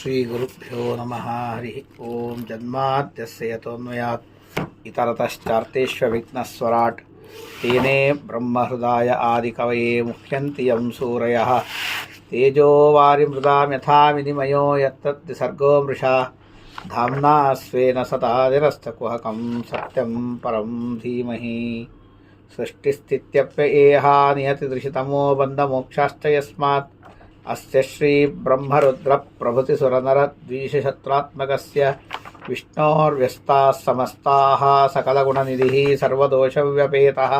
ಶ್ರೀಗುರುಭ್ಯೋ ನಮಃ ಹರಿ ಓಂ ಜನ್ಮಾದ್ಯಸ್ಯ ಯತೋನ್ಮಯಾತ್ ಇತರತಶ್ಚಾರ್ಥೇಷ್ವವಿಘ್ನಸ್ವರಾಟ್ ತೇನೇ ಬ್ರಹ್ಮಹೃದಾಯ ಆದಿಕವಯೇ ಮುಹ್ಯಂತಿ ಯಂ ಸೂರಯಃ ತೇಜೋ ವಾರಿಮೃದಾಂ ಯಥಾ ವಿನಿಮಯೋ ಯತ್ತತ್ ಸರ್ಗೋ ಮೃಷಾ ಧಾಮ್ನಾ ಸ್ವೇನ ಸದಾ ನಿರಸ್ತಕುಹಕಂ ಸತ್ಯಂ ಪರಂ ಧೀಮಹಿ ಸೃಷ್ಟಿಸ್ಥಿತ್ಯಪ್ಯಯೇಹ ನಿಯತಿದೃಶಿತಮೋ ಬಂಧಮೋಕ್ಷಾಶ್ಚ ಯಸ್ಮಾತ್ ಅಸ್ಯ ಶ್ರೀ ಬ್ರಹ್ಮರುದ್ರ ಪ್ರಭೃತಿ ಸುರನರದ್ವೀಷಶತ್ರಾತ್ಮಕಸ್ಯ ವಿಷ್ಣೋರ್ವ್ಯಸ್ತಾಃ ಸಮಸ್ತಾಃ ಸಕಲಗುಣನಿಧಿಃ ಸರ್ವದೋಷವ್ಯಪೇತಃ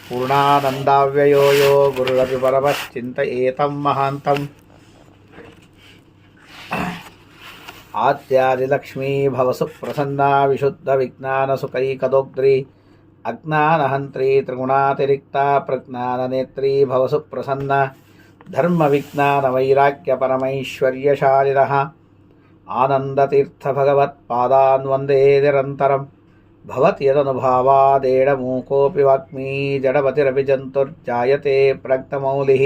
ಪೂರ್ಣಾನಂದಾವ್ಯಯೋ ಯೋ ಗುರುರಪಿ ಪರಮಶ್ಚಿಂತಯೇತಂ ಮಹಾಂತಂ ಆದ್ಯಾದಿಲಕ್ಷ್ಮೀ ಭವಸು ಪ್ರಸನ್ನಾ ವಿಶುದ್ಧವಿಜ್ಞಾನಸುಕೈಕದೋಗ್ಧ್ರಿ ಅಜ್ಞಾನಹಂತ್ರಿ ತ್ರಿಗುಣಾತಿರಿಕ್ತಾ ಪ್ರಜ್ಞಾನನೇತ್ರೀ ಭವಸು ಪ್ರಸನ್ನ ಧರ್ಮವಿಜ್ಞಾನವೈರಾಗ್ಯಪರಮೈಶ್ವರ್ಯಶಾಲಿನಃ ಆನಂದತೀರ್ಥಭಗವತ್ಪಾದಾನ್ ವಂದೇ ನಿರಂತರಂ ಭವತಿ ಯದನುಭಾವಾದೇಡಮೂಕೋऽಪಿ ವಾಗ್ಮೀ ಜಡಪತಿರಪಿ ಜಂತುರ್ಜಾಯತೆ ಪ್ರಜ್ಞಮೌಲಿಃ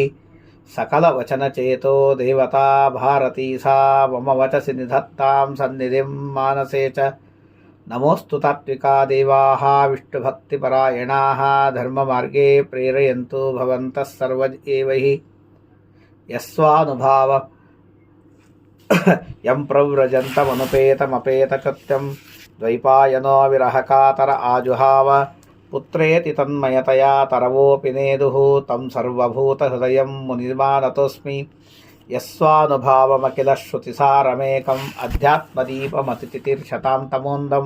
सकलवचनचेतो देवता भारती सा मम वचसि निधत्तां सन्निधिं मानसे च नमोऽस्तु तात्विका देवाः विष्णुभक्तिपरायणाः धर्ममार्गे प्रेरयन्तु भवन्तः सर्व एव हि यस्वानुभाव यं प्रव्रजन्तमनुपेतमपेतकृत्यं द्वैपायनो विरहकातर आजुहाव पुत्रेति तन्मयतया तरवोऽपि नेदुः तं सर्वभूतहृदयं मुनिमानतोऽस्मि यस्वानुभावमखिलश्रुतिसारमेकम् अध्यात्मदीपमतितितिर्षतां तमोन्दं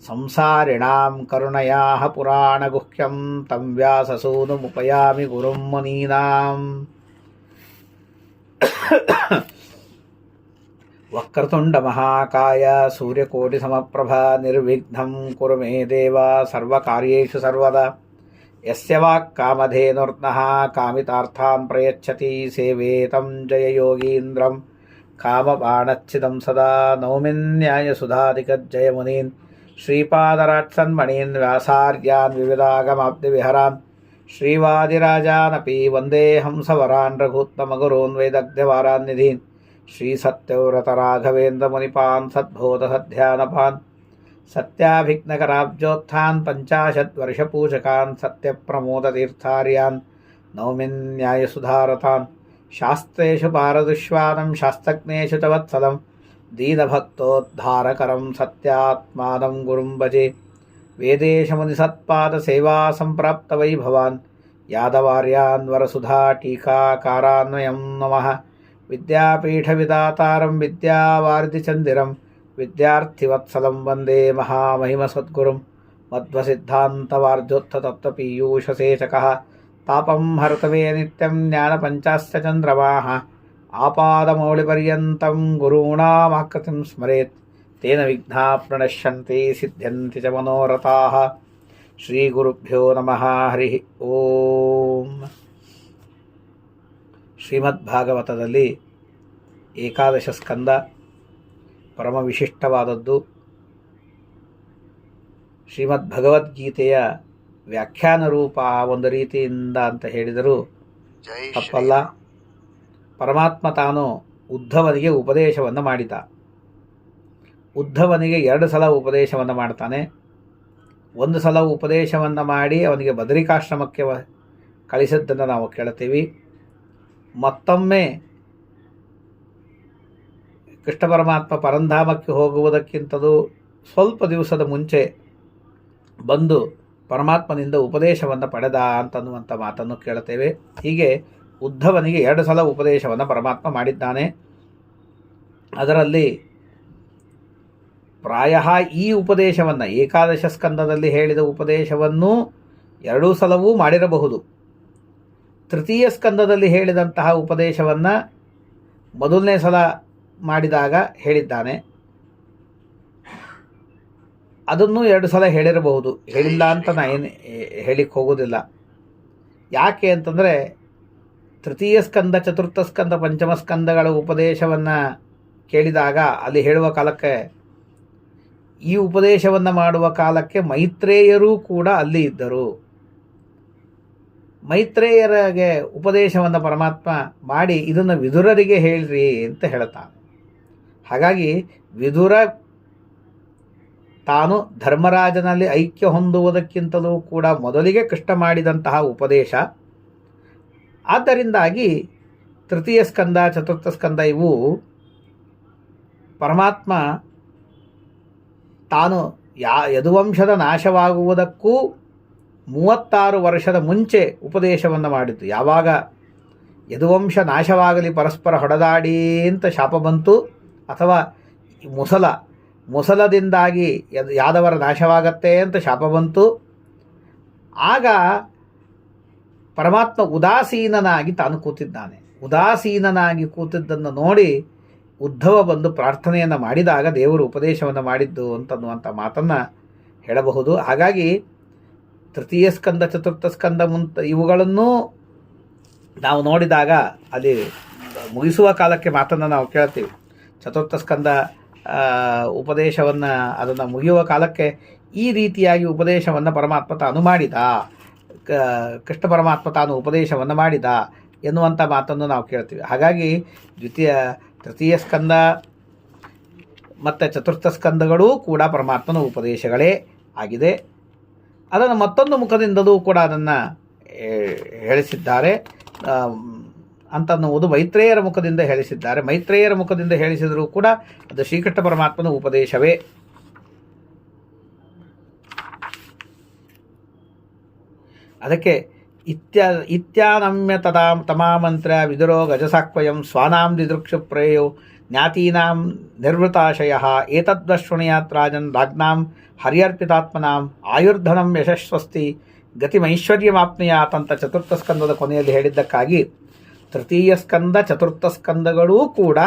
संसारिणां करुणयाः पुराणगुह्यं तं व्याससूनुमुपयामि गुरुं मुनीनाम् वक्रतुण्डमहाकाय सूर्यकोटिसमप्रभ निर्विघ्नं कुरु मे देव सर्वकार्येषु सर्वदा यस्य वाक्कामधेनुर्नः कामितार्थान् प्रयच्छति सेवेतं जययोगीन्द्रं कामबाणच्छिदं सदा नौमिन्यायसुधाधिकजयमुनीन् श्रीपादराट्सन्मणीन् व्यासार्यान् विविधागमाब्धिविहरान् श्रीवादिराजानपि वन्दे हंसवरान् रघुत्तमगुरून् वेदग्ध्यवारान्निधीन् श्रीसत्यव्रतराघवेन्द्रमुनिपान् सद्बोधसध्यानपान् सत्याभिघ्नकराब्जोत्थान् पञ्चाशद्वर्षपूजकान् सत्यप्रमोदतीर्थार्यान् नौमिन्यायसुधारतान् शास्त्रेषु पारदुष्वानं शास्त्रज्ञेषु च वत्सलं दीनभक्तोद्धारकरं सत्यात्मानं गुरुं भजे वेदेशमुनिसत्पादसेवासम्प्राप्तवैभवान् यादवार्यान् वरसुधा टीकाकारान्वयं नमः विद्यापीठविदातारं विद्यावारिधिचन्दिरं विद्यार्थिवत्सलं वन्दे महामहिमसद्गुरुं मध्वसिद्धान्तवार्धोत्थतत्त्वपीयूषसेचकः तापं हरतवे नित्यं ज्ञानपञ्चास्य चन्द्रमाः आपादमौलिपर्यन्तं गुरूणामाकृतिं स्मरेत् तेन विघ्नाः प्रणश्यन्ति सिद्ध्यन्ति च मनोरथाः श्रीगुरुभ्यो नमः हरिः ओಂ. ಶ್ರೀಮದ್ಭಾಗವತದಲ್ಲಿ ಏಕಾದಶ ಸ್ಕಂದ ಪರಮ ವಿಶಿಷ್ಟವಾದದ್ದು. ಶ್ರೀಮದ್ ಭಗವದ್ಗೀತೆಯ ವ್ಯಾಖ್ಯಾನ ರೂಪ ಒಂದು ರೀತಿಯಿಂದ ಅಂತ ಹೇಳಿದರೂ ತಪ್ಪಲ್ಲ. ಪರಮಾತ್ಮ ತಾನು ಉದ್ಧವನಿಗೆ ಉಪದೇಶವನ್ನು ಮಾಡಿದ. ಉದ್ಧವನಿಗೆ 2 ಸಲ ಉಪದೇಶವನ್ನು ಮಾಡ್ತಾನೆ. ಒಂದು ಸಲ ಉಪದೇಶವನ್ನು ಮಾಡಿ ಅವನಿಗೆ ಬದರಿಕಾಶ್ರಮಕ್ಕೆ ಕಳಿಸಿದ್ದನ್ನು ನಾವು ಕೇಳ್ತೀವಿ. ಮತ್ತೊಮ್ಮೆ ಕೃಷ್ಣ ಪರಮಾತ್ಮ ಪರಂಧಾಮಕ್ಕೆ ಹೋಗುವುದಕ್ಕಿಂತಲೂ ಸ್ವಲ್ಪ ದಿವಸದ ಮುಂಚೆ ಬಂದು ಪರಮಾತ್ಮನಿಂದ ಉಪದೇಶವನ್ನು ಪಡೆದ ಅಂತನ್ನುವಂಥ ಮಾತನ್ನು ಕೇಳುತ್ತೇವೆ. ಹೀಗೆ ಉದ್ಧವನಿಗೆ 2 ಸಲ ಉಪದೇಶವನ್ನು ಪರಮಾತ್ಮ ಮಾಡಿದ್ದಾನೆ. ಅದರಲ್ಲಿ ಪ್ರಾಯ ಈ ಉಪದೇಶವನ್ನು ಏಕಾದಶ ಸ್ಕಂದದಲ್ಲಿ ಹೇಳಿದ ಉಪದೇಶವನ್ನು 2 ಸಲವೂ ಮಾಡಿರಬಹುದು. ತೃತೀಯ ಸ್ಕಂದದಲ್ಲಿ ಹೇಳಿದಂತಹ ಉಪದೇಶವನ್ನು ಮೊದಲನೇ ಸಲ ಮಾಡಿದಾಗ ಹೇಳಿದ್ದಾನೆ. ಅದನ್ನು 2 ಸಲ ಹೇಳಿರಬಹುದು, ಹೇಳಿಲ್ಲ ಅಂತ ನಾನು ಏನು ಹೇಳಿಕ್ಕೆ ಹೋಗೋದಿಲ್ಲ. ಯಾಕೆ ಅಂತಂದರೆ ತೃತೀಯ ಸ್ಕಂದ, ಚತುರ್ಥ ಸ್ಕಂದ, ಪಂಚಮ ಸ್ಕಂದಗಳ ಉಪದೇಶವನ್ನು ಕೇಳಿದಾಗ ಅಲ್ಲಿ ಹೇಳುವ ಕಾಲಕ್ಕೆ, ಈ ಉಪದೇಶವನ್ನು ಮಾಡುವ ಕಾಲಕ್ಕೆ ಮೈತ್ರೇಯರೂ ಕೂಡ ಅಲ್ಲಿ ಇದ್ದರು. ಮೈತ್ರೇಯರಿಗೆ ಉಪದೇಶವನ್ನು ಪರಮಾತ್ಮ ಮಾಡಿ ಇದನ್ನು ವಿದುರರಿಗೆ ಹೇಳ್ರಿ ಅಂತ ಹೇಳ್ತಾನೆ. ಹಾಗಾಗಿ ವಿದುರ ತಾನು ಧರ್ಮರಾಜನಲ್ಲಿ ಐಕ್ಯ ಹೊಂದುವುದಕ್ಕಿಂತಲೂ ಕೂಡ ಮೊದಲಿಗೆ ಕೃಷ್ಣ ಮಾಡಿದಂತಹ ಉಪದೇಶ. ಆದ್ದರಿಂದಾಗಿ ತೃತೀಯ ಸ್ಕಂದ, ಚತುರ್ಥ ಸ್ಕಂದ ಇವು ಪರಮಾತ್ಮ ತಾನು ಯದುವಂಶದ ನಾಶವಾಗುವುದಕ್ಕೂ 36 ವರ್ಷದ ಮುಂಚೆ ಉಪದೇಶವನ್ನು ಮಾಡಿದ್ದು. ಯಾವಾಗ ಯದುವಂಶ ನಾಶವಾಗಲಿ, ಪರಸ್ಪರ ಹೊಡೆದಾಡಿ ಅಂತ ಶಾಪ ಬಂತು, ಅಥವಾ ಮುಸಲದಿಂದಾಗಿ ಯಾದವರ ನಾಶವಾಗತ್ತೆ ಅಂತ ಶಾಪ ಬಂತು, ಆಗ ಪರಮಾತ್ಮ ಉದಾಸೀನನಾಗಿ ತಾನು ಕೂತಿದ್ದಾನೆ. ಉದಾಸೀನನಾಗಿ ಕೂತಿದ್ದನ್ನು ನೋಡಿ ಉದ್ಧವ ಬಂದು ಪ್ರಾರ್ಥನೆಯನ್ನು ಮಾಡಿದಾಗ ದೇವರು ಉಪದೇಶವನ್ನು ಮಾಡಿದ್ದು ಅಂತನ್ನುವಂಥ ಮಾತನ್ನು ಹೇಳಬಹುದು. ಹಾಗಾಗಿ ತೃತೀಯ ಸ್ಕಂದ, ಚತುರ್ಥ ಸ್ಕಂದ ಇವುಗಳನ್ನು ನಾವು ನೋಡಿದಾಗ ಅಲ್ಲಿ ಮುಗಿಸುವ ಕಾಲಕ್ಕೆ ಮಾತನ್ನು ನಾವು ಕೇಳ್ತೀವಿ. ಚತುರ್ಥ ಸ್ಕಂದ ಉಪದೇಶವನ್ನು ಅದನ್ನು ಮುಗಿಯುವ ಕಾಲಕ್ಕೆ ಈ ರೀತಿಯಾಗಿ ಉಪದೇಶವನ್ನು ಪರಮಾತ್ಮ ತಾನು ಮಾಡಿದ, ಕೃಷ್ಣ ಪರಮಾತ್ಮ ತಾನು ಉಪದೇಶವನ್ನು ಮಾಡಿದ ಎನ್ನುವಂಥ ಮಾತನ್ನು ನಾವು ಕೇಳ್ತೀವಿ. ಹಾಗಾಗಿ ತೃತೀಯ ಸ್ಕಂದ ಮತ್ತು ಚತುರ್ಥ ಸ್ಕಂದಗಳೂ ಕೂಡ ಪರಮಾತ್ಮನ ಉಪದೇಶಗಳೇ ಆಗಿದೆ. ಅದನ್ನು ಮತ್ತೊಂದು ಮುಖದಿಂದಲೂ ಕೂಡ ಅದನ್ನು ಹೇಳಿಸಿದ್ದಾರೆ ಅಂತನ್ನುವುದು ಮೈತ್ರೇಯರ ಮುಖದಿಂದ ಹೇಳಿಸಿದ್ದಾರೆ. ಮೈತ್ರೇಯರ ಮುಖದಿಂದ ಹೇಳಿಸಿದರೂ ಕೂಡ ಅದು ಶ್ರೀಕೃಷ್ಣ ಪರಮಾತ್ಮನ ಉಪದೇಶವೇ. ಅದಕ್ಕೆ ಇತ್ಯಾನಮ್ಯ ತಮಾಮಂತ್ರ ವಿದುರೋ ಗಜಸಾಕ್ವಯಂ ಸ್ವಾನಾಂ ದಿದೃಕ್ಷುಪ್ರೇಯೋ ಜ್ಞಾತೀನಾಂ ನಿರ್ವೃತಾಶಯ ಏತದ್ವಶೃಣುಯಾತ್ ರಾಜನ್ ರಾಜ್ಞಾಂ ಹರ್ಯರ್ಪಿತಾತ್ಮನಾಂ ಆಯುರ್ಧನಂ ಯಶಸ್ವಸ್ತಿ ಗತಿಮೈಶ್ವರ್ಯಮಾಪ್ನುಯಾತ್ ಅಂತ ಚತುರ್ಥ ಸ್ಕಂದದ ಕೊನೆಯಲ್ಲಿ ಹೇಳಿದ್ದಕ್ಕಾಗಿ ತೃತೀಯ ಸ್ಕಂದ, ಚತುರ್ಥ ಸ್ಕಂದಗಳೂ ಕೂಡ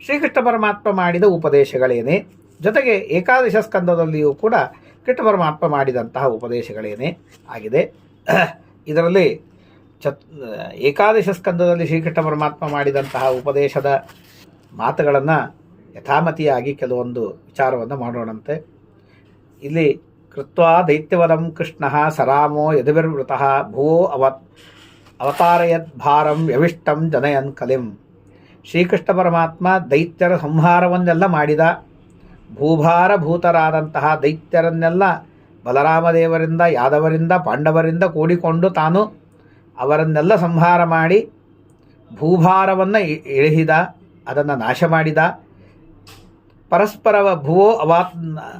ಶ್ರೀಕೃಷ್ಣ ಪರಮಾತ್ಮ ಮಾಡಿದ ಉಪದೇಶಗಳೇನೆ. ಜೊತೆಗೆ ಏಕಾದಶ ಸ್ಕಂದದಲ್ಲಿಯೂ ಕೂಡ ಕೃಷ್ಣ ಪರಮಾತ್ಮ ಮಾಡಿದಂತಹ ಉಪದೇಶಗಳೇನೆ ಆಗಿದೆ. ಇದರಲ್ಲಿ ಏಕಾದಶ ಸ್ಕಂದದಲ್ಲಿ ಶ್ರೀಕೃಷ್ಣ ಪರಮಾತ್ಮ ಮಾಡಿದಂತಹ ಉಪದೇಶದ ಮಾತುಗಳನ್ನು ಯಥಾಮತಿಯಾಗಿ ಕೆಲವೊಂದು ವಿಚಾರವನ್ನು ಮಾಡೋಣಂತೆ. ಇಲ್ಲಿ ಕೃತ್ವಾ ದೈತ್ಯವದಂ ಕೃಷ್ಣ ಸರಾಮೋ ಯದುವಿರ್ವೃತಃ ಭುವೋ ಅವತಾರಯದ್ಭಾರಂ ಯವಿಷ್ಟಂ ಜನಯನ್ ಕಲಿಂ. ಶ್ರೀಕೃಷ್ಣ ಪರಮಾತ್ಮ ದೈತ್ಯರ ಸಂಹಾರವನ್ನೆಲ್ಲ ಮಾಡಿದ. ಭೂಭಾರಭೂತರಾದಂತಹ ದೈತ್ಯರನ್ನೆಲ್ಲ ಬಲರಾಮದೇವರಿಂದ, ಯಾದವರಿಂದ, ಪಾಂಡವರಿಂದ ಕೂಡಿಕೊಂಡು ತಾನು ಅವರನ್ನೆಲ್ಲ ಸಂಹಾರ ಮಾಡಿ ಭೂಭಾರವನ್ನು ಇಳಿಸಿದ, ಅದನ್ನು ನಾಶ ಮಾಡಿದ. ಪರಸ್ಪರ ಭುವೋ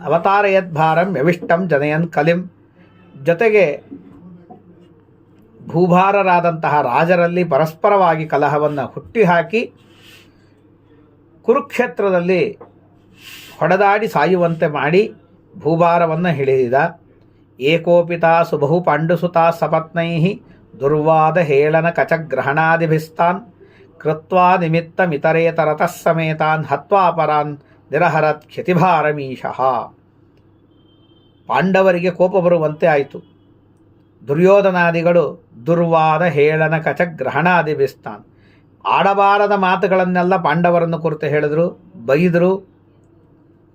ಅವತಾರಯದ್ಭಾರಂ ಯವಿಷ್ಟಂ ಜನಯನ್ ಕಲಿಂ. ಜೊತೆಗೆ ಭೂಭಾರರಾದಂತಹ ರಾಜರಲ್ಲಿ ಪರಸ್ಪರವಾಗಿ ಕಲಹವನ್ನು ಹುಟ್ಟಿಹಾಕಿ ಕುರುಕ್ಷೇತ್ರದಲ್ಲಿ ಹೊಡೆದಾಡಿ ಸಾಯುವಂತೆ ಮಾಡಿ ಭೂಭಾರವನ್ನು ಹಿಡಿದಿದ. ಏಕೋಪಿತಾ ಸುಬಹು ಪಾಂಡುಸುತಾ ಸಪತ್ನೈ ದುರ್ವಾದ ಹೇಳನ ಕಚಗ್ರಹಣಾದಿಭಿಸ್ತಾನ್ ಕೃತ್ವಾ ನಿಮಿತ್ತಮಿತರೇತರತಃ ಸಮೇತಾನ್ ಹತ್ವಾ ಪರಾನ್ ನಿರಹರತ್ ಕ್ಷತಿಭಾರಮೀಶಃ. ಪಾಂಡವರಿಗೆ ಕೋಪ ಬರುವಂತೆ ಆಯಿತು. ದುರ್ಯೋಧನಾದಿಗಳು ದುರ್ವಾದ ಹೇಳನ ಕಚಗ್ರಹಣಾದಿಭಿಸ್ತಾನ್, ಆಡಬಾರದ ಮಾತುಗಳನ್ನೆಲ್ಲ ಪಾಂಡವರನ್ನು ಕುರಿತು ಹೇಳಿದರು, ಬೈದರು,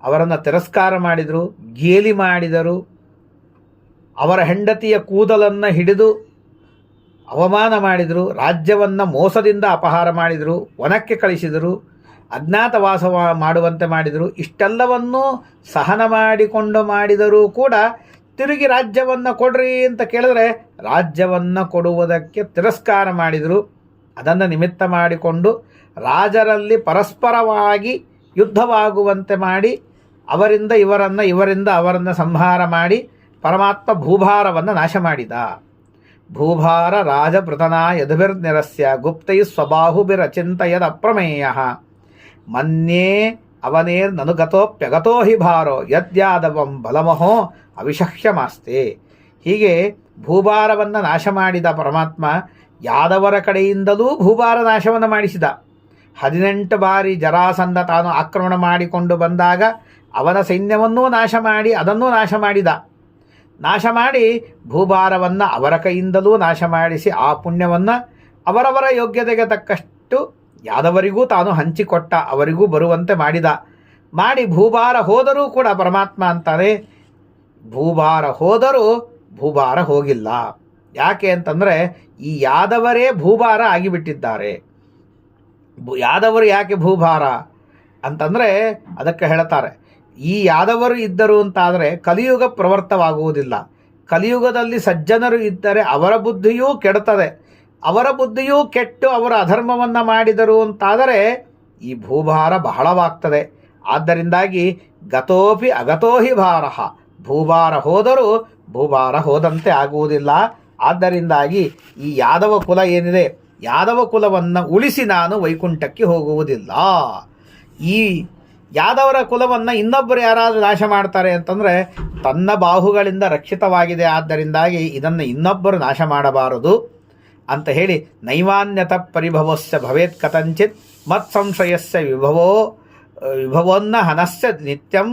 ಅವರನ್ನು ತಿರಸ್ಕಾರ ಮಾಡಿದರು, ಗೇಲಿ ಮಾಡಿದರು. ಅವರ ಹೆಂಡತಿಯ ಕೂದಲನ್ನು ಹಿಡಿದು ಅವಮಾನ ಮಾಡಿದರು, ರಾಜ್ಯವನ್ನು ಮೋಸದಿಂದ ಅಪಹಾರ ಮಾಡಿದರು, ವನಕ್ಕೆ ಕಳಿಸಿದರು, ಅಜ್ಞಾತವಾಸ ಮಾಡುವಂತೆ ಮಾಡಿದರು. ಇಷ್ಟೆಲ್ಲವನ್ನೂ ಸಹನ ಮಾಡಿಕೊಂಡು ಮಾಡಿದರೂ ಕೂಡ ತಿರುಗಿ ರಾಜ್ಯವನ್ನು ಕೊಡ್ರಿ ಅಂತ ಕೇಳಿದ್ರೆ ರಾಜ್ಯವನ್ನು ಕೊಡುವುದಕ್ಕೆ ತಿರಸ್ಕಾರ ಮಾಡಿದರು. ಅದನ್ನು ನಿಮಿತ್ತ ಮಾಡಿಕೊಂಡು ರಾಜರಲ್ಲಿ ಪರಸ್ಪರವಾಗಿ ಯುದ್ಧವಾಗುವಂತೆ ಮಾಡಿ ಅವರಿಂದ ಅವರನ್ನು ಸಂಹಾರ ಮಾಡಿ ಪರಮಾತ್ಮ ಭೂಭಾರವನ್ನು ನಾಶ ಮಾಡಿದ. ಭೂಭಾರ ರಾಜಭೃತನ ಯದುಭಿರ್ನಿರಸ್ಯ ಗುಪ್ತೈ ಸ್ವಬಾಹುಭಿರಚಿಂತಯದ ಅಪ್ರಮೇಯ ಮನ್ಯೇ ಅವನೇರ್ನನುಗತೋಪ್ಯಗತೋ ಹಿ ಭಾರೋ ಯದ್ಯಾದವಂ ಬಲಮಹೋ ಅವಿಷಹ್ಯಮಾಸ್ತೆ. ಹೀಗೆ ಭೂಭಾರವನ್ನು ನಾಶ ಮಾಡಿದ ಪರಮಾತ್ಮ ಯಾದವರ ಕಡೆಯಿಂದಲೂ ಭೂಭಾರ ನಾಶವನ್ನು ಮಾಡಿಸಿದ. 18 ಬಾರಿ ಜರಾಸಂಧ ತಾನು ಆಕ್ರಮಣ ಮಾಡಿಕೊಂಡು ಬಂದಾಗ ಅವನ ಸೈನ್ಯವನ್ನೂ ನಾಶ ಮಾಡಿ ಅದನ್ನೂ ನಾಶ ಮಾಡಿದ. ನಾಶ ಮಾಡಿ ಭೂಭಾರವನ್ನು ಅವರ ಕೈಯಿಂದಲೂ ನಾಶ ಮಾಡಿಸಿ ಆ ಪುಣ್ಯವನ್ನು ಅವರವರ ಯೋಗ್ಯತೆಗೆ ತಕ್ಕಷ್ಟು ಯಾದವರಿಗೂ ತಾನು ಹಂಚಿಕೊಟ್ಟ, ಅವರಿಗೂ ಬರುವಂತೆ ಮಾಡಿದ. ಮಾಡಿ ಭೂಭಾರ ಹೋದರೂ ಕೂಡ ಪರಮಾತ್ಮ ಅಂತಾರೆ, ಭೂಭಾರ ಹೋದರೂ ಭೂಭಾರ ಹೋಗಿಲ್ಲ. ಯಾಕೆ ಅಂತಂದರೆ ಈ ಯಾದವರೇ ಭೂಭಾರ ಆಗಿಬಿಟ್ಟಿದ್ದಾರೆ. ಯಾದವರು ಯಾಕೆ ಭೂಭಾರ ಅಂತಂದರೆ ಅದಕ್ಕೆ ಹೇಳ್ತಾರೆ, ಈ ಯಾದವರು ಇದ್ದರು ಅಂತಾದರೆ ಕಲಿಯುಗ ಪ್ರವರ್ತವಾಗುವುದಿಲ್ಲ. ಕಲಿಯುಗದಲ್ಲಿ ಸಜ್ಜನರು ಇದ್ದರೆ ಅವರ ಬುದ್ಧಿಯೂ ಕೆಡುತ್ತದೆ. ಅವರ ಬುದ್ಧಿಯೂ ಕೆಟ್ಟು ಅವರ ಅಧರ್ಮವನ್ನು ಮಾಡಿದರು ಅಂತಾದರೆ ಈ ಭೂಭಾರ ಬಹಳವಾಗ್ತದೆ. ಆದ್ದರಿಂದಾಗಿ ಗತೋಪಿ ಅಗತೋ ಹಿ ಭಾರ, ಭೂಭಾರ ಹೋದರೂ ಭೂಭಾರ ಹೋದಂತೆ ಆಗುವುದಿಲ್ಲ. ಆದ್ದರಿಂದಾಗಿ ಈ ಯಾದವ ಕುಲ ಏನಿದೆ, ಯಾದವ ಕುಲವನ್ನು ಉಳಿಸಿ ನಾನು ವೈಕುಂಠಕ್ಕೆ ಹೋಗುವುದಿಲ್ಲ. ಈ ಯಾದವರ ಕುಲವನ್ನು ಇನ್ನೊಬ್ಬರು ಯಾರಾದರೂ ನಾಶ ಮಾಡ್ತಾರೆ ಅಂತಂದರೆ ತನ್ನ ಬಾಹುಗಳಿಂದ ರಕ್ಷಿತವಾಗಿದೆ. ಆದ್ದರಿಂದಾಗಿ ಇದನ್ನು ಇನ್ನೊಬ್ಬರು ನಾಶ ಮಾಡಬಾರದು ಅಂತ ಹೇಳಿ, ನೈವಾನ್ಯತ ಪರಿಭವಸ್ಯ ಭವೇತ್ ಕಥಂಚಿತ್ ಮತ್ಸಂಶಯಸ್ಯ ವಿಭವೋನ್ನ ಹನಸ್ಯ ನಿತ್ಯಂ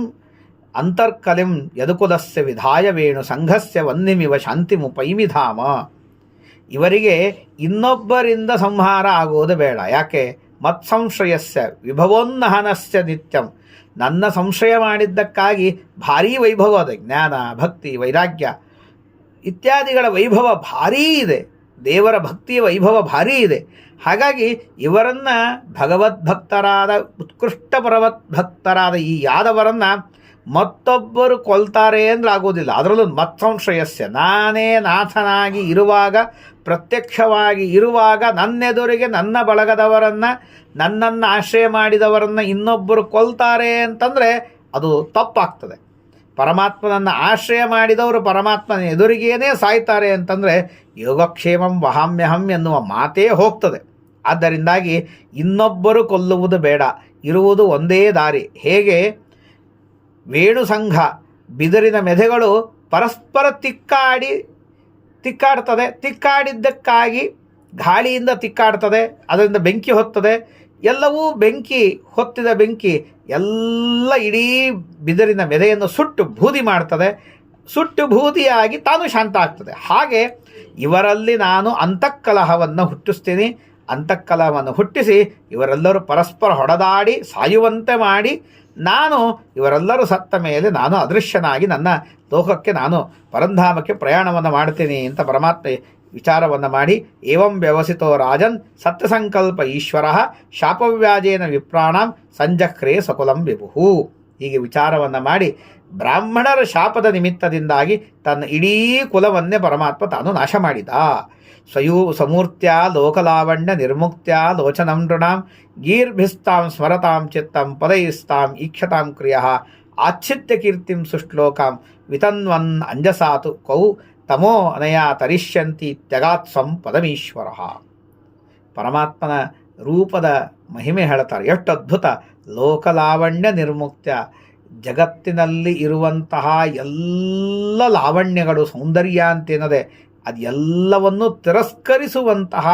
ಅಂತರ್ಕಲಿಂ ಯದುಕುಲಸ್ಯ ವಿಧಾಯ ವೇಣು ಸಂಘಸ್ಯ ವನ್ನಿಮಿವ ಶಾಂತಿಮುಪೈಮಿಧಾಮ. ಇವರಿಗೆ ಇನ್ನೊಬ್ಬರಿಂದ ಸಂಹಾರ ಆಗುವುದು ಬೇಡ. ಯಾಕೆ? ಮತ್ಸಂಶಯಸ್ಯ ವಿಭವೋನ್ನಹನಸ್ಯ ನಿತ್ಯಂ, ನನ್ನ ಸಂಶಯ ಮಾಡಿದ್ದಕ್ಕಾಗಿ ಭಾರೀ ವೈಭವ ಇದೆ. ಜ್ಞಾನ, ಭಕ್ತಿ, ವೈರಾಗ್ಯ ಇತ್ಯಾದಿಗಳ ವೈಭವ ಭಾರೀ ಇದೆ. ದೇವರ ಭಕ್ತಿಯ ವೈಭವ ಭಾರೀ ಇದೆ. ಹಾಗಾಗಿ ಇವರನ್ನು ಭಗವದ್ಭಕ್ತರಾದ, ಉತ್ಕೃಷ್ಟ ಪರವದ್ಭಕ್ತರಾದ ಈ ಯಾದವರನ್ನು ಮತ್ತೊಬ್ಬರು ಕೊಲ್ತಾರೆ ಅಂದ್ರೆ ಆಗೋದಿಲ್ಲ. ಅದರಲ್ಲೂ ಮತ್ಸಂಶಯಸ್ಯ, ನಾನೇ ನಾಥನಾಗಿ ಇರುವಾಗ, ಪ್ರತ್ಯಕ್ಷವಾಗಿ ಇರುವಾಗ ನನ್ನೆದುರಿಗೆ ನನ್ನ ಬಳಗದವರನ್ನು, ನನ್ನನ್ನು ಆಶ್ರಯ ಮಾಡಿದವರನ್ನು ಇನ್ನೊಬ್ಬರು ಕೊಲ್ತಾರೆ ಅಂತಂದರೆ ಅದು ತಪ್ಪಾಗ್ತದೆ. ಪರಮಾತ್ಮನನ್ನು ಆಶ್ರಯ ಮಾಡಿದವರು ಪರಮಾತ್ಮನ ಎದುರಿಗೇನೆ ಸಾಯ್ತಾರೆ ಅಂತಂದರೆ ಯೋಗಕ್ಷೇಮಂ ವಹಾಮ್ಯಹಂ ಎನ್ನುವ ಮಾತೇ ಹೋಗ್ತದೆ. ಆದ್ದರಿಂದಾಗಿ ಇನ್ನೊಬ್ಬರು ಕೊಲ್ಲುವುದು ಬೇಡ, ಇರುವುದು ಒಂದೇ ದಾರಿ. ಹೇಗೆ ವೇಣು ಸಂಘ, ಬಿದಿರಿನ ಮೆದೆಗಳು ಪರಸ್ಪರ ತಿಕ್ಕಾಡ್ತದೆ. ತಿಕ್ಕಾಡಿದ್ದಕ್ಕಾಗಿ ಗಾಳಿಯಿಂದ ತಿಕ್ಕಾಡ್ತದೆ, ಅದರಿಂದ ಬೆಂಕಿ ಹೊತ್ತದೆ. ಎಲ್ಲವೂ ಬೆಂಕಿ ಹೊತ್ತಿದ ಬೆಂಕಿ ಎಲ್ಲ ಇಡೀ ಬಿದಿರಿನ ಮೆದೆಯನ್ನು ಸುಟ್ಟು ಬೂದಿ ಮಾಡ್ತದೆ. ಸುಟ್ಟು ಬೂದಿಯಾಗಿ ತಾನು ಶಾಂತ ಆಗ್ತದೆ. ಹಾಗೆ ಇವರಲ್ಲಿ ನಾನು ಅಂತಃಕಲಹವನ್ನು ಹುಟ್ಟಿಸ್ತೀನಿ. ಅಂತಃಕಲಹವನ್ನು ಹುಟ್ಟಿಸಿ ಇವರೆಲ್ಲರೂ ಪರಸ್ಪರ ಹೊಡೆದಾಡಿ ಸಾಯುವಂತೆ ಮಾಡಿ, ನಾನು ಇವರೆಲ್ಲರೂ ಸತ್ತ ಮೇಲೆ ನಾನು ಅದೃಶ್ಯನಾಗಿ ನನ್ನ ಲೋಕಕ್ಕೆ, ನಾನು ಪರಂಧಾಮಕ್ಕೆ ಪ್ರಯಾಣವನ್ನು ಮಾಡ್ತೀನಿ ಅಂತ ಪರಮಾತ್ಮ ವಿಚಾರವನ್ನು ಮಾಡಿ, ಏವಂ ವ್ಯವಸಿತೋ ರಾಜನ್ ಸತ್ಯಸಂಕಲ್ಪ ಈಶ್ವರ ಶಾಪವ್ಯಾಜೇನ ವಿಪ್ರಾಣಂ ಸಂಜಕ್ರೇ ಸಕುಲಂ ವಿಭುಹು. ಹೀಗೆ ವಿಚಾರವನ್ನು ಮಾಡಿ ಬ್ರಾಹ್ಮಣರ ಶಾಪದ ನಿಮಿತ್ತದಿಂದಾಗಿ ತನ್ನ ಇಡೀ ಕುಲವನ್ನೇ ಪರಮಾತ್ಮ ತಾನು ನಾಶ ಮಾಡಿದ. ಸಮೂರ್ತ್ಯ ಲೋಕಲಾವಣ್ಯ ನಿರ್ಮುಕ್ತ್ಯ ಲೋಚನಂ ನೃಣಾಂ ಗೀರ್ಭಿಸ್ತಾಂ ಸ್ಮರತಾಂ ಚಿತ್ತಂ ಪದೈಸ್ತಾಂ ಈಕ್ಷತಾಂ ಕ್ರಿಯಃ ಆಚ್ಛಿತ್ಯ ಕೀರ್ತಿಂ ಸುಶ್ಲೋಕಾಂ ವಿತನ್ವನ್ ಅಂಜಸಾತು ಕೌ ತಮೋ ಅನಯಾ ತರಿಷ್ಯಂತಿ ತ್ಯಗಾತ್ಸಂ ಪದಮೀಶ್ವರ. ಪರಮಾತ್ಮನ ರೂಪದ ಮಹಿಮೆ ಹೇಳ್ತಾರೆ. ಎಷ್ಟು ಅದ್ಭುತ! ಲೋಕಲಾವಣ್ಯ ನಿರ್ಮುಕ್ತ್ಯ, ಜಗತ್ತಿನಲ್ಲಿ ಇರುವಂತಹ ಎಲ್ಲ ಲಾವಣ್ಯಗಳು, ಸೌಂದರ್ಯ ಅಂತೇನದೆ ಅದೆಲ್ಲವನ್ನು ತಿರಸ್ಕರಿಸುವಂತಹ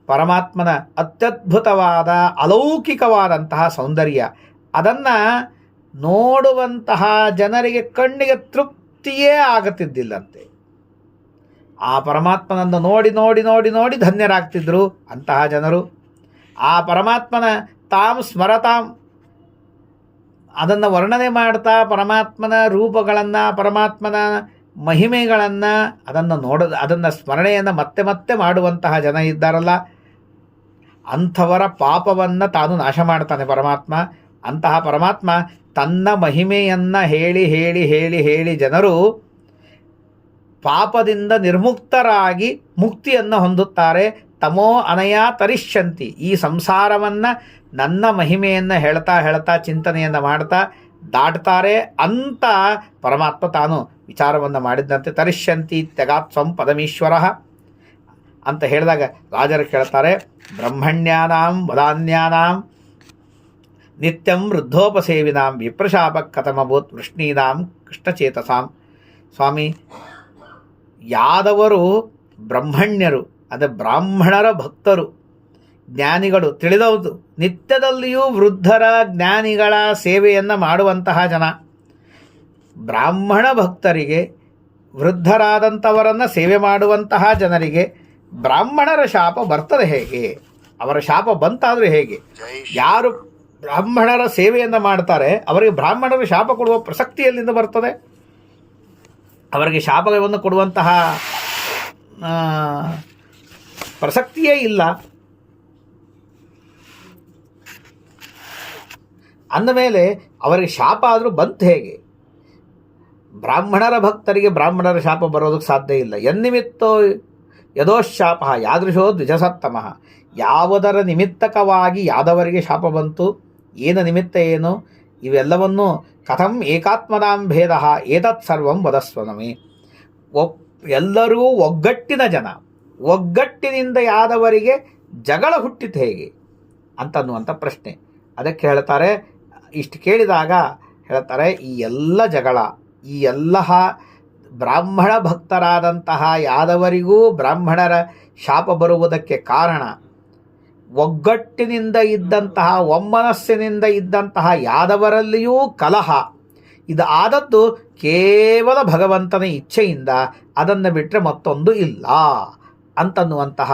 ಪರಮಾತ್ಮನ ಅತ್ಯದ್ಭುತವಾದ ಅಲೌಕಿಕವಾದಂತಹ ಸೌಂದರ್ಯ, ಅದನ್ನು ನೋಡುವಂತಹ ಜನರಿಗೆ ಕಣ್ಣಿಗೆ ತೃಪ್ತಿಯೇ ಆಗುತ್ತಿದ್ದಿಲ್ಲಂತೆ. ಆ ಪರಮಾತ್ಮನನ್ನು ನೋಡಿ ನೋಡಿ ನೋಡಿ ನೋಡಿ ಧನ್ಯರಾಗ್ತಿದ್ರು ಅಂತಹ ಜನರು. ಆ ಪರಮಾತ್ಮನ ತಾಂ ಸ್ಮರತಾಂ, ಅದನ್ನು ವರ್ಣನೆ ಮಾಡ್ತಾ ಪರಮಾತ್ಮನ ರೂಪಗಳನ್ನು, ಪರಮಾತ್ಮನ ಮಹಿಮೆಗಳನ್ನು ಅದನ್ನು ಸ್ಮರಣೆಯನ್ನು ಮತ್ತೆ ಮತ್ತೆ ಮಾಡುವಂತಹ ಜನ ಇದ್ದಾರಲ್ಲ, ಅಂಥವರ ಪಾಪವನ್ನು ತಾನು ನಾಶ ಮಾಡ್ತಾನೆ ಪರಮಾತ್ಮ. ಅಂತಹ ಪರಮಾತ್ಮ ತನ್ನ ಮಹಿಮೆಯನ್ನು ಹೇಳಿ ಹೇಳಿ ಹೇಳಿ ಹೇಳಿ ಜನರು ಪಾಪದಿಂದ ನಿರ್ಮುಕ್ತರಾಗಿ ಮುಕ್ತಿಯನ್ನು ಹೊಂದುತ್ತಾರೆ. ತಮೋ ಅನಯ ತರಿಷ್ಯಂತಿ, ಈ ಸಂಸಾರವನ್ನು ನನ್ನ ಮಹಿಮೆಯನ್ನು ಹೇಳ್ತಾ ಹೇಳ್ತಾ ಚಿಂತನೆಯನ್ನು ಮಾಡ್ತಾ ದಾಟ್ತಾರೆ ಅಂತ ಪರಮಾತ್ಮ ತಾನು ವಿಚಾರವನ್ನು ಮಾಡಿದ್ದಂತೆ. ತರಿಷ್ಯಂತಿ ತ್ಯಗಾತ್ಸಂ ಪದಮೀಶ್ವರ ಅಂತ ಹೇಳಿದಾಗ ರಾಜರು ಕೇಳ್ತಾರೆ, ಬ್ರಹ್ಮಣ್ಯಾನಾಂ ವದಾನ್ಯಾನಾಂ ನಿತ್ಯಂ ವೃದ್ಧೋಪಸೇವಿನಾಂ ವಿಪ್ರಶಾಪ ಕಥಮಭೂತ್ ವೃಷ್ಣೀನಾಂ ಕೃಷ್ಣಚೇತಸಾಂ. ಸ್ವಾಮಿ, ಯಾದವರು ಬ್ರಹ್ಮಣ್ಯರು, ಅದೇ ಬ್ರಾಹ್ಮಣರ ಭಕ್ತರು, ಜ್ಞಾನಿಗಳು, ತಿಳಿದವರು, ನಿತ್ಯದಲ್ಲಿಯೂ ವೃದ್ಧರ ಜ್ಞಾನಿಗಳ ಸೇವೆಯನ್ನು ಮಾಡುವಂತಹ ಜನ. ಬ್ರಾಹ್ಮಣ ಭಕ್ತರಿಗೆ, ವೃದ್ಧರಾದಂಥವರನ್ನು ಸೇವೆ ಮಾಡುವಂತಹ ಜನರಿಗೆ ಬ್ರಾಹ್ಮಣರ ಶಾಪ ಬರ್ತದೆ ಹೇಗೆ? ಅವರ ಶಾಪ ಬಂತಾದರೂ ಹೇಗೆ? ಯಾರು ಬ್ರಾಹ್ಮಣರ ಸೇವೆಯನ್ನು ಮಾಡ್ತಾರೆ ಅವರಿಗೆ ಬ್ರಾಹ್ಮಣರು ಶಾಪ ಕೊಡುವ ಪ್ರಸಕ್ತಿ ಎಲ್ಲಿಂದ ಬರ್ತದೆ? ಅವರಿಗೆ ಶಾಪವನ್ನು ಕೊಡುವಂತಹ ಪ್ರಸಕ್ತಿಯೇ ಇಲ್ಲ. ಅಂದಮೇಲೆ ಅವರಿಗೆ ಶಾಪ ಆದರೂ ಬಂತು ಹೇಗೆ? ಬ್ರಾಹ್ಮಣರ ಭಕ್ತರಿಗೆ ಬ್ರಾಹ್ಮಣರ ಶಾಪ ಬರೋದಕ್ಕೆ ಸಾಧ್ಯ ಇಲ್ಲ. ಯನ್ನಿಮಿತ್ತೋ ಯದೋಶಾಪ ಯಾದೃಶೋ ದ್ವಿಜಸತ್ತಮ. ಯಾವುದರ ನಿಮಿತ್ತಕವಾಗಿ ಯಾದವರಿಗೆ ಶಾಪ ಬಂತು, ಏನು ನಿಮಿತ್ತ ಏನು, ಇವೆಲ್ಲವನ್ನೂ ಕಥಂ ಏಕಾತ್ಮನಾಂ ಭೇದ ಏತತ್ ಸರ್ವಂ ವದಸ್ವನಮಿ. ಎಲ್ಲರೂ ಒಗ್ಗಟ್ಟಿನ ಜನ, ಒಗ್ಗಟ್ಟಿನಿಂದ ಯಾದವರಿಗೆ ಜಗಳ ಹುಟ್ಟಿತು ಹೇಗೆ ಅಂತನ್ನುವಂಥ ಪ್ರಶ್ನೆ. ಅದಕ್ಕೆ ಹೇಳ್ತಾರೆ, ಇಷ್ಟು ಕೇಳಿದಾಗ ಹೇಳ್ತಾರೆ, ಈ ಎಲ್ಲ ಜಗಳ, ಈ ಎಲ್ಲ ಬ್ರಾಹ್ಮಣ ಭಕ್ತರಾದಂತಹ ಯಾದವರಿಗೂ ಬ್ರಾಹ್ಮಣರ ಶಾಪ ಬರುವುದಕ್ಕೆ ಕಾರಣ ಒಗ್ಗಟ್ಟಿನಿಂದ ಇದ್ದಂತಹ, ಒಮ್ಮನಸ್ಸಿನಿಂದ ಇದ್ದಂತಹ ಯಾದವರಲ್ಲಿಯೂ ಕಲಹ. ಇದು ಆದದ್ದು ಕೇವಲ ಭಗವಂತನ ಇಚ್ಛೆಯಿಂದ, ಅದನ್ನು ಬಿಟ್ಟರೆ ಮತ್ತೊಂದು ಇಲ್ಲ ಅಂತನ್ನುವಂತಹ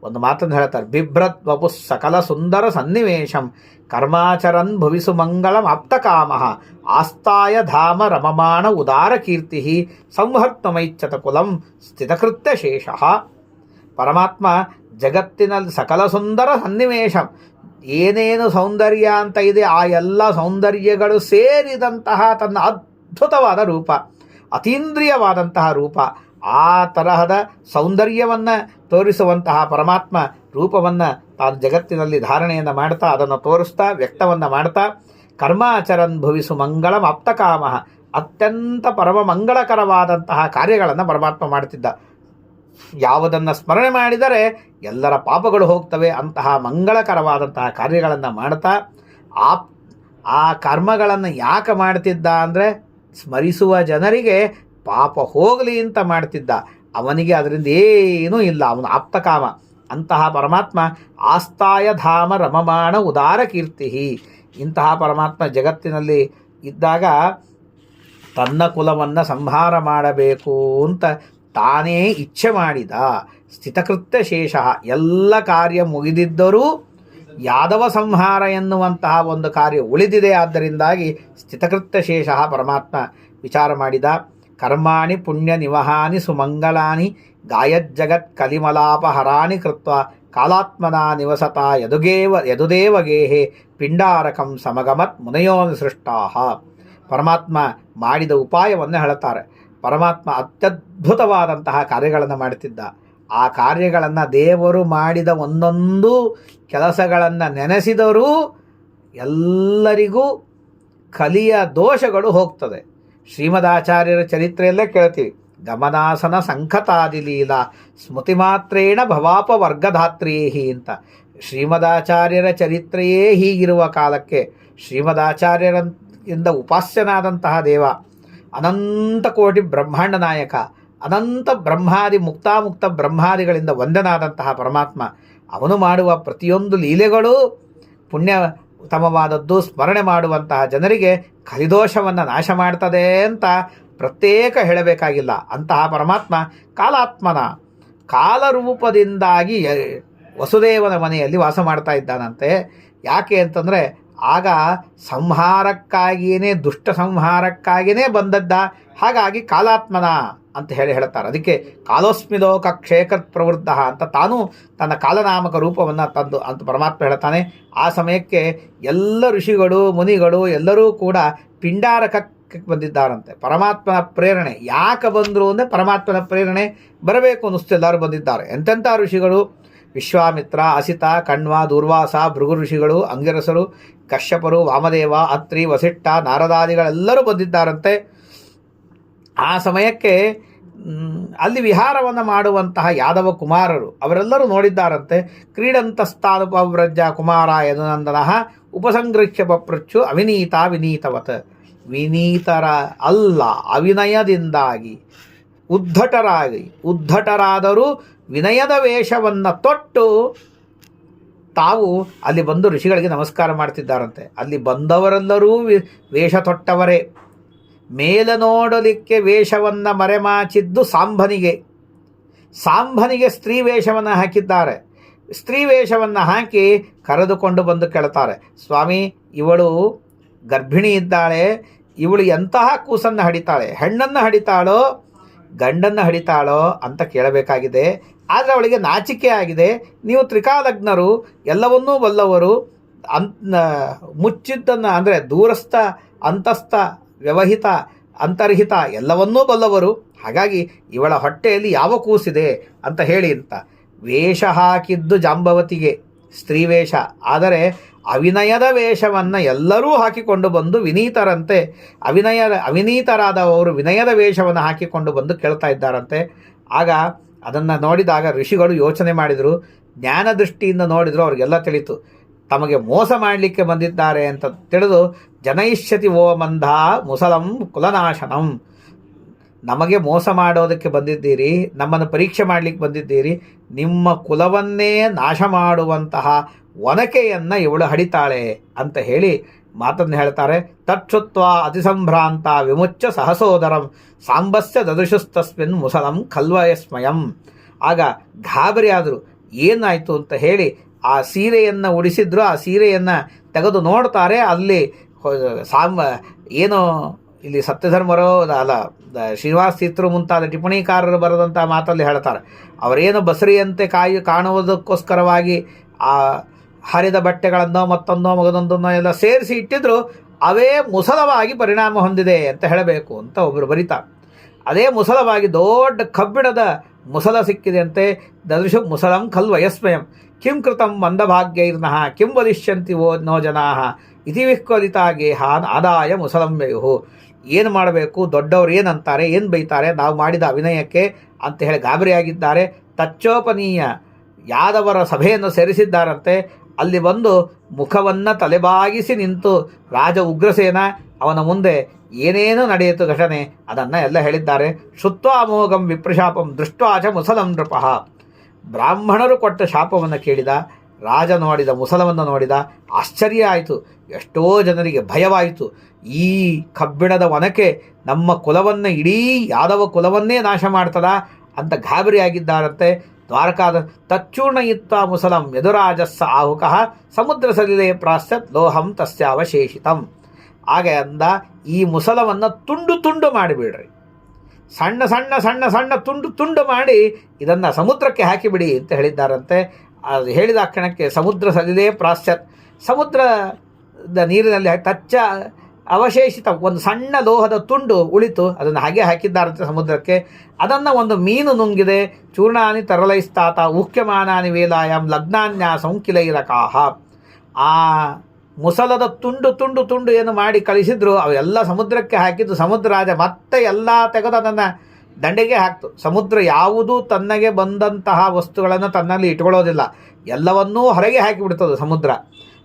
ಒಂದು ಮಾತನ್ನು ಹೇಳ್ತಾರೆ. ಬಿಭ್ರತ್ ವಪು ಸಕಲ ಸುಂದರ ಸನ್ನಿವೇಶಂ ಕರ್ಮಾಚರನ್ ಭವಿಸು ಮಂಗಳಂ ಆಪ್ತಕಾಮಃ ಆಸ್ತಾಯ ಧಾಮ ರಮಮಾಣ ಉದಾರ ಕೀರ್ತಿ ಸಂಹರ್ತಮೈಚ್ಛತ ಕುಲಂ ಸ್ಥಿತಕೃತ್ಯ ಶೇಷಃ. ಪರಮಾತ್ಮ ಜಗತ್ತಿನಲ್ಲಿ ಸಕಲ ಸುಂದರ ಸನ್ನಿವೇಶ, ಏನೇನು ಸೌಂದರ್ಯ ಅಂತ ಇದೆ ಆ ಎಲ್ಲ ಸೌಂದರ್ಯಗಳು ಸೇರಿದಂತಹ ತನ್ನ ಅದ್ಭುತವಾದ ರೂಪ, ಅತೀಂದ್ರಿಯವಾದಂತಹ ರೂಪ, ಆ ತರಹದ ಸೌಂದರ್ಯವನ್ನು ತೋರಿಸುವಂತಹ ಪರಮಾತ್ಮ ರೂಪವನ್ನು ತಾನು ಜಗತ್ತಿನಲ್ಲಿ ಧಾರಣೆಯನ್ನು ಮಾಡ್ತಾ, ಅದನ್ನು ತೋರಿಸ್ತಾ, ವ್ಯಕ್ತವನ್ನು ಮಾಡ್ತಾ, ಕರ್ಮಾಚರನ್ ಭವಿಸು ಮಂಗಳಂ ಆಪ್ತಕಾಮಃ, ಅತ್ಯಂತ ಪರಮ ಮಂಗಳಕರವಾದಂತಹ ಕಾರ್ಯಗಳನ್ನು ಪರಮಾತ್ಮ ಮಾಡ್ತಿದ್ದ. ಯಾವುದನ್ನು ಸ್ಮರಣೆ ಮಾಡಿದರೆ ಎಲ್ಲರ ಪಾಪಗಳು ಹೋಗ್ತವೆ ಅಂತಹ ಮಂಗಳಕರವಾದಂತಹ ಕಾರ್ಯಗಳನ್ನು ಮಾಡ್ತಾ, ಆ ಕರ್ಮಗಳನ್ನು ಯಾಕೆ ಮಾಡ್ತಿದ್ದ ಅಂದರೆ ಸ್ಮರಿಸುವ ಜನರಿಗೆ ಪಾಪ ಹೋಗಲಿ ಅಂತ ಮಾಡ್ತಿದ್ದ. ಅವನಿಗೆ ಅದರಿಂದ ಏನೂ ಇಲ್ಲ, ಅವನು ಆಪ್ತಕಾಮ. ಅಂತಹ ಪರಮಾತ್ಮ ಆಸ್ತಾಯ ಧಾಮ ರಮಮಾಣ ಉದಾರ ಕೀರ್ತಿ. ಇಂತಹ ಪರಮಾತ್ಮ ಜಗತ್ತಿನಲ್ಲಿ ಇದ್ದಾಗ ತನ್ನ ಕುಲವನ್ನು ಸಂಹಾರ ಮಾಡಬೇಕು ಅಂತ ತಾನೇ ಇಚ್ಛೆ ಮಾಡಿದ. ಸ್ಥಿತಕೃತ್ಯ ಶೇಷ, ಎಲ್ಲ ಕಾರ್ಯ ಮುಗಿದಿದ್ದರೂ ಯಾದವ ಸಂಹಾರ ಎನ್ನುವಂತಹ ಒಂದು ಕಾರ್ಯ ಉಳಿದಿದೆ. ಆದ್ದರಿಂದಾಗಿ ಸ್ಥಿತಕೃತ್ಯ ಶೇಷ ಪರಮಾತ್ಮ ವಿಚಾರ ಮಾಡಿದ. ಕರ್ಮಾಣಿ ಪುಣ್ಯ ನಿವಹಾನಿ ಸುಮಂಗಲಾನಿ ಗಾಯಜ್ಜಗತ್ ಕಲಿಮಲಾಪಹರಾಣಿ ಕೃತ್ವ ಕಾಲಾತ್ಮನ ನಿವಸತ ಯದುದೇವ ಗೇಹೆ ಪಿಂಡಾರಕಂ ಸಮಗಮತ್ ಮುನಯೋ ಸೃಷ್ಟಾಹ. ಪರಮಾತ್ಮ ಮಾಡಿದ ಉಪಾಯವನ್ನು ಹೇಳುತ್ತಾರೆ. ಪರಮಾತ್ಮ ಅತ್ಯದ್ಭುತವಾದಂತಹ ಕಾರ್ಯಗಳನ್ನು ಮಾಡುತ್ತಿದ್ದ. ಆ ಕಾರ್ಯಗಳನ್ನು ದೇವರು ಮಾಡಿದ ಒಂದೊಂದು ಕೆಲಸಗಳನ್ನು ನೆನೆಸಿದರೂ ಎಲ್ಲರಿಗೂ ಕಲಿಯ ದೋಷಗಳು ಹೋಗ್ತದೆ. ಶ್ರೀಮದಾಚಾರ್ಯರ ಚರಿತ್ರೆಯಲ್ಲೇ ಕೇಳ್ತೀವಿ, ಗಮನಾಸನ ಸಂಖತಾದಿಲೀಲಾ ಸ್ಮೃತಿ ಮಾತ್ರೇಣ ಭವಾಪ ವರ್ಗಧಾತ್ರೀಹಿ ಅಂತ. ಶ್ರೀಮದಾಚಾರ್ಯರ ಚರಿತ್ರೆಯೇ ಹೀಗಿರುವ ಕಾಲಕ್ಕೆ ಶ್ರೀಮದಾಚಾರ್ಯರಿಂದ ಉಪಾಸ್ಯನಾದಂತಹ ದೇವ, ಅನಂತ ಕೋಟಿ ಬ್ರಹ್ಮಾಂಡ ನಾಯಕ, ಅನಂತ ಬ್ರಹ್ಮಾದಿ ಮುಕ್ತಾಮುಕ್ತ ಬ್ರಹ್ಮಾದಿಗಳಿಂದ ವಂದನಾದಂತಹ ಪರಮಾತ್ಮ, ಅವನು ಮಾಡುವ ಪ್ರತಿಯೊಂದು ಲೀಲೆಗಳು ಪುಣ್ಯತಮವಾದದ್ದು. ಸ್ಮರಣೆ ಮಾಡುವಂತಹ ಜನರಿಗೆ ಕಲಿದೋಷವನ್ನು ನಾಶ ಮಾಡ್ತದೆ ಅಂತ ಪ್ರತ್ಯೇಕ ಹೇಳಬೇಕಾಗಿಲ್ಲ. ಅಂತಹ ಪರಮಾತ್ಮ ಕಾಲಾತ್ಮನ ಕಾಲರೂಪದಿಂದಾಗಿ ವಸುದೇವನ ಮನೆಯಲ್ಲಿ ವಾಸ ಮಾಡ್ತಾ ಇದ್ದಾನಂತೆ. ಯಾಕೆ ಅಂತಂದರೆ ಆಗ ಸಂಹಾರಕ್ಕಾಗಿಯೇ, ದುಷ್ಟ ಸಂಹಾರಕ್ಕಾಗಿಯೇ ಬಂದದ್ದ. ಹಾಗಾಗಿ ಕಾಲಾತ್ಮನ ಅಂತ ಹೇಳ್ತಾರೆ. ಅದಕ್ಕೆ ಕಾಲೋಸ್ಮಿಲೋಕ ಕ್ಷೇಕೃತ್ ಪ್ರವೃದ್ಧ ಅಂತ ತಾನು ತನ್ನ ಕಾಲನಾಮಕ ರೂಪವನ್ನು ತಂದು ಅಂತ ಪರಮಾತ್ಮ ಹೇಳ್ತಾನೆ. ಆ ಸಮಯಕ್ಕೆ ಎಲ್ಲ ಋಷಿಗಳು ಮುನಿಗಳು ಎಲ್ಲರೂ ಕೂಡ ಪಿಂಡಾರಕಕ್ಕೆ ಬಂದಿದ್ದಾರಂತೆ. ಪರಮಾತ್ಮನ ಪ್ರೇರಣೆ ಯಾಕೆ ಬಂದರು ಅಂದರೆ ಪರಮಾತ್ಮನ ಪ್ರೇರಣೆ ಬರಬೇಕು ಅನ್ನಿಸ್ತು. ಎಲ್ಲರೂ ಬಂದಿದ್ದಾರೆ. ಎಂತೆಂಥ ಋಷಿಗಳು, ವಿಶ್ವಾಮಿತ್ರ, ಅಸಿತ, ಕಣ್ವ, ದೂರ್ವಾಸ, ಭೃಗು ಋಷಿಗಳು, ಅಂಗಿರಸರು, ಕಶ್ಯಪರು, ವಾಮದೇವ, ಅತ್ರಿ, ವಸಿಷ್ಠ, ನಾರದಾದಿಗಳೆಲ್ಲರೂ ಬಂದಿದ್ದಾರಂತೆ. ಆ ಸಮಯಕ್ಕೆ ಅಲ್ಲಿ ವಿಹಾರವನ್ನು ಮಾಡುವಂತಹ ಯಾದವ ಕುಮಾರರು ಅವರೆಲ್ಲರೂ ನೋಡಿದ್ದಾರಂತೆ. ಕ್ರೀಡಂತಸ್ತಾನುಪವ್ರಜ ಕುಮಾರ ಯದುನಂದನಃ ಉಪಸಂಗೃಹ್ಯ ಪಪೃಚ್ಛು ಅವಿನೀತ ವಿನೀತವತ್. ವಿನೀತರ ಅಲ್ಲ, ಅವಿನಯದಿಂದಾಗಿ ಉದ್ಧಟರಾದರೂ ವಿನಯದ ವೇಷವನ್ನು ತೊಟ್ಟು ತಾವು ಅಲ್ಲಿ ಬಂದು ಋಷಿಗಳಿಗೆ ನಮಸ್ಕಾರ ಮಾಡ್ತಿದ್ದಾರಂತೆ. ಅಲ್ಲಿ ಬಂದವರೆಲ್ಲರೂ ವೇಷ ತೊಟ್ಟವರೇ. ಮೇಲೆ ನೋಡಲಿಕ್ಕೆ ವೇಷವನ್ನು ಮರೆಮಾಚಿದ್ದು ಸಾಂಬನಿಗೆ ಸ್ತ್ರೀ ವೇಷವನ್ನು ಹಾಕಿದ್ದಾರೆ. ಸ್ತ್ರೀ ವೇಷವನ್ನು ಹಾಕಿ ಕರೆದುಕೊಂಡು ಬಂದು ಕೇಳ್ತಾರೆ, ಸ್ವಾಮಿ ಇವಳು ಗರ್ಭಿಣಿ ಇದ್ದಾಳೆ, ಇವಳು ಎಂತಹ ಕೂಸನ್ನು ಹಡಿತಾಳೆ, ಹೆಣ್ಣನ್ನು ಹಡಿತಾಳೋ ಗಂಡನ್ನು ಹಡಿತಾಳೋ ಅಂತ ಕೇಳಬೇಕಾಗಿದೆ. ಆದರೆ ಅವಳಿಗೆ ನಾಚಿಕೆ ಆಗಿದೆ. ನೀವು ತ್ರಿಕಾಲಗ್ನರು, ಎಲ್ಲವನ್ನೂ ಬಲ್ಲವರು, ಮುಚ್ಚಿದ್ದನ್ನು ಅಂದರೆ ದೂರಸ್ಥ ಅಂತಸ್ಥ ವ್ಯವಹಿತ ಅಂತರ್ಹಿತ ಎಲ್ಲವನ್ನೂ ಬಲ್ಲವರು. ಹಾಗಾಗಿ ಇವಳ ಹೊಟ್ಟೆಯಲ್ಲಿ ಯಾವ ಕೂಸಿದೆ ಅಂತ ಹೇಳಿ ಅಂತ ವೇಷ ಹಾಕಿದ್ದು ಜಾಂಬವತಿಗೆ ಸ್ತ್ರೀ ವೇಷ, ಆದರೆ ಅವಿನಯದ ವೇಷವನ್ನು ಎಲ್ಲರೂ ಹಾಕಿಕೊಂಡು ಬಂದು ವಿನೀತರಂತೆ ಅವಿನೀತರಾದವರು ವಿನಯದ ವೇಷವನ್ನು ಹಾಕಿಕೊಂಡು ಬಂದು ಕೇಳ್ತಾ ಇದ್ದಾರಂತೆ. ಆಗ ಅದನ್ನು ನೋಡಿದಾಗ ಋಷಿಗಳು ಯೋಚನೆ ಮಾಡಿದರು, ಜ್ಞಾನ ದೃಷ್ಟಿಯಿಂದ ನೋಡಿದ್ರು, ಅವ್ರಿಗೆಲ್ಲ ತಿಳಿತು ತಮಗೆ ಮೋಸ ಮಾಡಲಿಕ್ಕೆ ಬಂದಿದ್ದಾರೆ ಅಂತ ತಿಳಿದು ಜನಯಿಷ್ಯತಿ ಓ ಮಂದ ಮುಸಲಂ ಕುಲನಾಶನಂ, ನಮಗೆ ಮೋಸ ಮಾಡೋದಕ್ಕೆ ಬಂದಿದ್ದೀರಿ, ನಮ್ಮನ್ನು ಪರೀಕ್ಷೆ ಮಾಡಲಿಕ್ಕೆ ಬಂದಿದ್ದೀರಿ, ನಿಮ್ಮ ಕುಲವನ್ನೇ ನಾಶ ಮಾಡುವಂತಹ ಒನಕೆಯನ್ನು ಇವಳು ಹಡಿತಾಳೆ ಅಂತ ಹೇಳಿ ಮಾತನ್ನು ಹೇಳ್ತಾರೆ. ತಕ್ಷುತ್ವ ಅತಿಸಂಭ್ರಾಂತ ವಿಮುಚ್ಚ ಸಹಸೋದರಂ ಸಾಂಬಸ್ಯ ದದೃಶಸ್ತಸ್ಮಿನ್ ಮುಸಲಂ ಖಲ್ವಯಸ್ಮಯಂ. ಆಗ ಗಾಬರಿ ಆದರು, ಏನಾಯಿತು ಅಂತ ಹೇಳಿ ಆ ಸೀರೆಯನ್ನು ಉಡಿಸಿದ್ರು. ಆ ಸೀರೆಯನ್ನು ತೆಗೆದು ನೋಡ್ತಾರೆ, ಅಲ್ಲಿ ಏನು ಇಲ್ಲಿ ಸತ್ಯಧರ್ಮರೋ ಅಲ್ಲ ಶ್ರೀನಿವಾಸ ತೀರ್ಥರು ಮುಂತಾದ ಟಿಪ್ಪಣಿಕಾರರು ಬರೆದಂಥ ಮಾತಲ್ಲಿ ಹೇಳ್ತಾರೆ, ಅವರೇನು ಬಸರಿಯಂತೆ ಕಾಣುವುದಕ್ಕೋಸ್ಕರವಾಗಿ ಆ ಹರಿದ ಬಟ್ಟೆಗಳನ್ನೋ ಮತ್ತೊಂದೋ ಮಗದೊಂದನ್ನೋ ಎಲ್ಲ ಸೇರಿಸಿ ಇಟ್ಟಿದ್ರು, ಅವೇ ಮುಸಲವಾಗಿ ಪರಿಣಾಮ ಹೊಂದಿದೆ ಅಂತ ಹೇಳಬೇಕು ಅಂತ ಒಬ್ಬರು ಬರೀತಾರೆ. ಅದೇ ಮುಸಲವಾಗಿ ದೊಡ್ಡ ಕಬ್ಬಿಣದ ಮುಸಲ ಸಿಕ್ಕಿದೆ ಅಂತೆ. ದದೃಶು ಮುಸಲಂ ಖಲ್ ವಯಸ್ಮಯಂ ಕಿಂ ಕೃತಂ ಮಂದಭಾಗ್ಯೈರ್ನಃ ಕಿಂ ವದಿಷ್ಯಂತಿ ವೋ ನೋ ಜನಾಃ ಇತಿ ವಿಹ್ವಲಿತಾ ಗೇಹಾನ್ ಆದಾಯ ಮುಸಲಂ ವ್ಯಯುಹು. ಏನು ಮಾಡಬೇಕು, ದೊಡ್ಡವರು ಏನಂತಾರೆ, ಏನು ಬೈತಾರೆ ನಾವು ಮಾಡಿದ ಅಭಿನಯಕ್ಕೆ ಅಂತ ಹೇಳಿ ಗಾಬರಿಯಾಗಿದ್ದಾರೆ. ತಚ್ಚೋಪನೀಯ ಯಾದವರ ಸಭೆಯನ್ನು ಸೇರಿಸಿದ್ದಾರಂತೆ. ಅಲ್ಲಿ ಬಂದು ಮುಖವನ್ನು ತಲೆಬಾಗಿಸಿ ನಿಂತು ರಾಜ ಉಗ್ರಸೇನ ಅವನ ಮುಂದೆ ಏನೇನು ನಡೆಯಿತು ಘಟನೆ ಅದನ್ನು ಎಲ್ಲ ಹೇಳಿದ್ದಾರೆ. ಶುತ್ವಾ ಅಮೋಘಂ ವಿಪ್ರಶಾಪಂ ದೃಷ್ಟ್ವಾಚ ಮುಸಲಂ ನೃಪಃ. ಬ್ರಾಹ್ಮಣರು ಕೊಟ್ಟ ಶಾಪವನ್ನು ಕೇಳಿದ ರಾಜ, ನೋಡಿದ ಮುಸಲವನ್ನು ನೋಡಿದ, ಆಶ್ಚರ್ಯ ಆಯಿತು. ಎಷ್ಟೋ ಜನರಿಗೆ ಭಯವಾಯಿತು, ಈ ಕಬ್ಬಿಣದ ಒನಕೆ ನಮ್ಮ ಕುಲವನ್ನು ಇಡೀ ಯಾದವ ಕುಲವನ್ನೇ ನಾಶ ಮಾಡ್ತದ ಅಂತ ಗಾಬರಿಯಾಗಿದ್ದಾರಂತೆ. ದ್ವಾರಕಾದ ತಚ್ಚೂರ್ಣಯಿತ್ವ ಮುಸಲಂ ಯದುರಾಜಸ್ಸ ಆಹುಕಃ ಸಮುದ್ರ ಸಲಿಲೆ ಪ್ರಾಶ್ಚತ್ ಲೋಹಂ ತಸ್ಯಾವಶೇಷಿತಂ. ಹಾಗೆ ಅಂದ, ಈ ಮುಸಲವನ್ನು ತುಂಡು ತುಂಡು ಮಾಡಿಬಿಡ್ರಿ, ಸಣ್ಣ ಸಣ್ಣ ಸಣ್ಣ ಸಣ್ಣ ತುಂಡು ತುಂಡು ಮಾಡಿ ಇದನ್ನು ಸಮುದ್ರಕ್ಕೆ ಹಾಕಿಬಿಡಿ ಅಂತ ಹೇಳಿದ್ದಾರಂತೆ. ಅದು ಹೇಳಿದ ಕ್ಷಣಕ್ಕೆ ಸಮುದ್ರ ಸಲಿಲೆ ಪ್ರಾಶ್ಚತ್, ಸಮುದ್ರದ ನೀರಿನಲ್ಲಿ ತಚ್ಚ ಅವಶೇಷಿತ ಒಂದು ಸಣ್ಣ ಲೋಹದ ತುಂಡು ಉಳಿತು, ಅದನ್ನು ಹಾಗೆ ಹಾಕಿದ್ದಾರಂತೆ ಸಮುದ್ರಕ್ಕೆ. ಅದನ್ನು ಒಂದು ಮೀನು ನುಂಗಿದೆ. ಚೂರ್ಣಾನಿ ತರಲೈಸ್ತಾತ ಉಕ್ಯಮಾನಾನಿ ವೇಲಾಯಂ ಲಗ್ನಾನ್ಯಾಸಂ ಕಿಲೈರಕಾಹ. ಆ ಮುಸಲದ ತುಂಡು ತುಂಡು ತುಂಡು ಏನು ಮಾಡಿ ಕಳಿಸಿದ್ರು ಅವೆಲ್ಲ ಸಮುದ್ರಕ್ಕೆ ಹಾಕಿದ್ದು. ಸಮುದ್ರ ರಾಜ ಮತ್ತೆ ಎಲ್ಲ ತೆಗೆದು ಅದನ್ನು ದಂಡೆಗೆ ಹಾಕ್ತು. ಸಮುದ್ರ ಯಾವುದೂ ತನ್ನಗೆ ಬಂದಂತಹ ವಸ್ತುಗಳನ್ನು ತನ್ನಲ್ಲಿ ಇಟ್ಕೊಳ್ಳೋದಿಲ್ಲ, ಎಲ್ಲವನ್ನೂ ಹೊರಗೆ ಹಾಕಿಬಿಡ್ತದೆ ಸಮುದ್ರ.